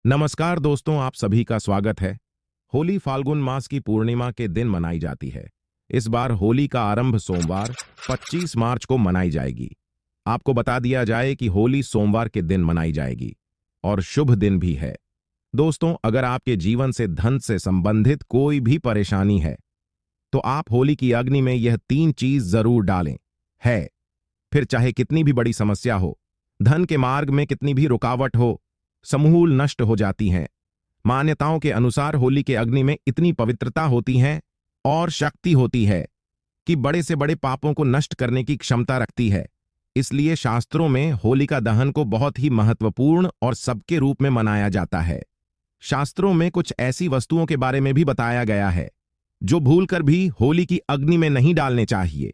नमस्कार दोस्तों, आप सभी का स्वागत है। होली फाल्गुन मास की पूर्णिमा के दिन मनाई जाती है। इस बार होली का आरंभ सोमवार 25 मार्च को मनाई जाएगी। आपको बता दिया जाए कि होली सोमवार के दिन मनाई जाएगी और शुभ दिन भी है। दोस्तों, अगर आपके जीवन से धन से संबंधित कोई भी परेशानी है तो आप होली की अग्नि में यह 3 चीज जरूर डालें। है फिर चाहे कितनी भी बड़ी समस्या हो, धन के मार्ग में कितनी भी रुकावट हो, समूल नष्ट हो जाती हैं। मान्यताओं के अनुसार होली के अग्नि में इतनी पवित्रता होती है और शक्ति होती है कि बड़े से बड़े पापों को नष्ट करने की क्षमता रखती है। इसलिए शास्त्रों में होलिका दहन को बहुत ही महत्वपूर्ण और सबके रूप में मनाया जाता है। शास्त्रों में कुछ ऐसी वस्तुओं के बारे में भी बताया गया है जो भूलकर भी होली की अग्नि में नहीं डालने चाहिए।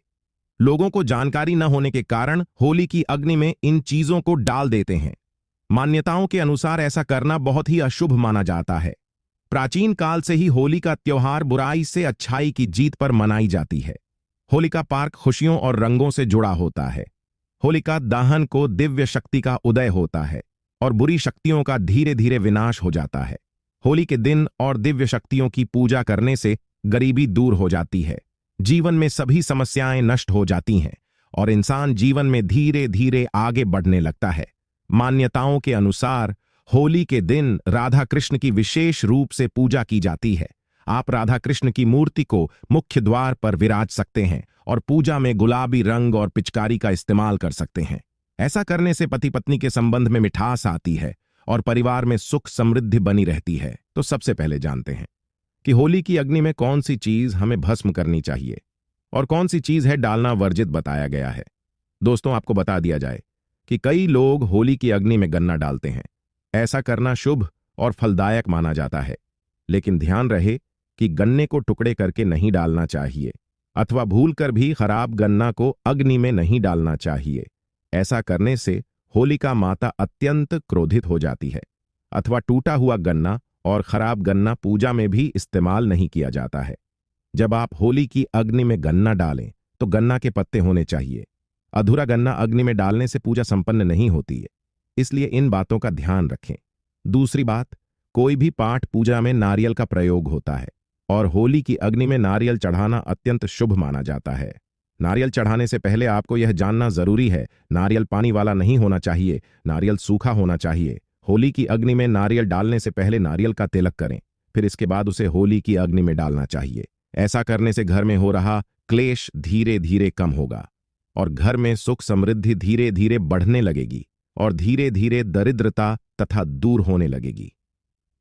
लोगों को जानकारी न होने के कारण होली की अग्नि में इन चीजों को डाल देते हैं। मान्यताओं के अनुसार ऐसा करना बहुत ही अशुभ माना जाता है। प्राचीन काल से ही होली का त्योहार बुराई से अच्छाई की जीत पर मनाई जाती है। होलिका पार्क खुशियों और रंगों से जुड़ा होता है। होलिका दहन को दिव्य शक्ति का उदय होता है और बुरी शक्तियों का धीरे धीरे विनाश हो जाता है। होली के दिन और दिव्य शक्तियों की पूजा करने से गरीबी दूर हो जाती है, जीवन में सभी समस्याएं नष्ट हो जाती हैं और इंसान जीवन में धीरे धीरे आगे बढ़ने लगता है। मान्यताओं के अनुसार होली के दिन राधा कृष्ण की विशेष रूप से पूजा की जाती है। आप राधा कृष्ण की मूर्ति को मुख्य द्वार पर विराज सकते हैं और पूजा में गुलाबी रंग और पिचकारी का इस्तेमाल कर सकते हैं। ऐसा करने से पति पत्नी के संबंध में मिठास आती है और परिवार में सुख समृद्धि बनी रहती है। तो सबसे पहले जानते हैं कि होली की अग्नि में कौन सी चीज हमें भस्म करनी चाहिए और कौन सी चीज है डालना वर्जित बताया गया है। दोस्तों, आपको बता दिया जाए कि कई लोग होली की अग्नि में गन्ना डालते हैं। ऐसा करना शुभ और फलदायक माना जाता है, लेकिन ध्यान रहे कि गन्ने को टुकड़े करके नहीं डालना चाहिए अथवा भूलकर भी खराब गन्ना को अग्नि में नहीं डालना चाहिए। ऐसा करने से होलिका माता अत्यंत क्रोधित हो जाती है। अथवा टूटा हुआ गन्ना और खराब गन्ना पूजा में भी इस्तेमाल नहीं किया जाता है। जब आप होली की अग्नि में गन्ना डालें तो गन्ना के पत्ते होने चाहिए। अधूरा गन्ना अग्नि में डालने से पूजा संपन्न नहीं होती है, इसलिए इन बातों का ध्यान रखें। दूसरी बात, कोई भी पाठ पूजा में नारियल का प्रयोग होता है और होली की अग्नि में नारियल चढ़ाना अत्यंत शुभ माना जाता है। नारियल चढ़ाने से पहले आपको यह जानना जरूरी है, नारियल पानी वाला नहीं होना चाहिए, नारियल सूखा होना चाहिए। होली की अग्नि में नारियल डालने से पहले नारियल का तिलक करें, फिर इसके बाद उसे होली की अग्नि में डालना चाहिए। ऐसा करने से घर में हो रहा क्लेश धीरे धीरे कम होगा और घर में सुख समृद्धि धीरे धीरे बढ़ने लगेगी और धीरे धीरे दरिद्रता तथा दूर होने लगेगी।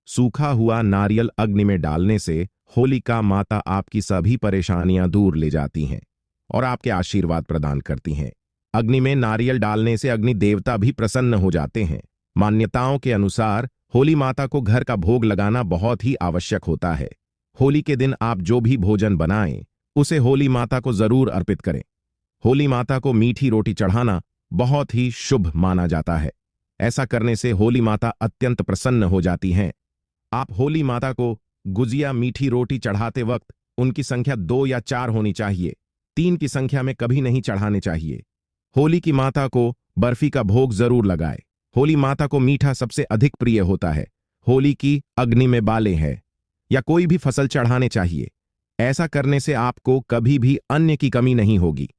सूखा हुआ नारियल अग्नि में डालने से होलिका माता आपकी सभी परेशानियां दूर ले जाती हैं और आपके आशीर्वाद प्रदान करती हैं। अग्नि में नारियल डालने से अग्नि देवता भी प्रसन्न हो जाते हैं। मान्यताओं के अनुसार होली माता को घर का भोग लगाना बहुत ही आवश्यक होता है। होली के दिन आप जो भी भोजन बनाएं उसे होली माता को जरूर अर्पित करें। होली माता को मीठी रोटी चढ़ाना बहुत ही शुभ माना जाता है। ऐसा करने से होली माता अत्यंत प्रसन्न हो जाती हैं। आप होली माता को गुजिया मीठी रोटी चढ़ाते वक्त उनकी संख्या 2 या 4 होनी चाहिए, 3 की संख्या में कभी नहीं चढ़ाने चाहिए। होली की माता को बर्फी का भोग जरूर लगाए। होली माता को मीठा सबसे अधिक प्रिय होता है। होली की अग्नि में बाले हैं या कोई भी फसल चढ़ाने चाहिए। ऐसा करने से आपको कभी भी अन्न की कमी नहीं होगी।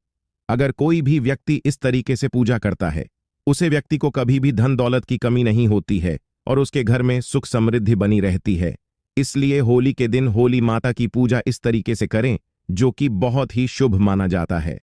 अगर कोई भी व्यक्ति इस तरीके से पूजा करता है, उसे व्यक्ति को कभी भी धन दौलत की कमी नहीं होती है और उसके घर में सुख समृद्धि बनी रहती है। इसलिए होली के दिन होली माता की पूजा इस तरीके से करें जो कि बहुत ही शुभ माना जाता है।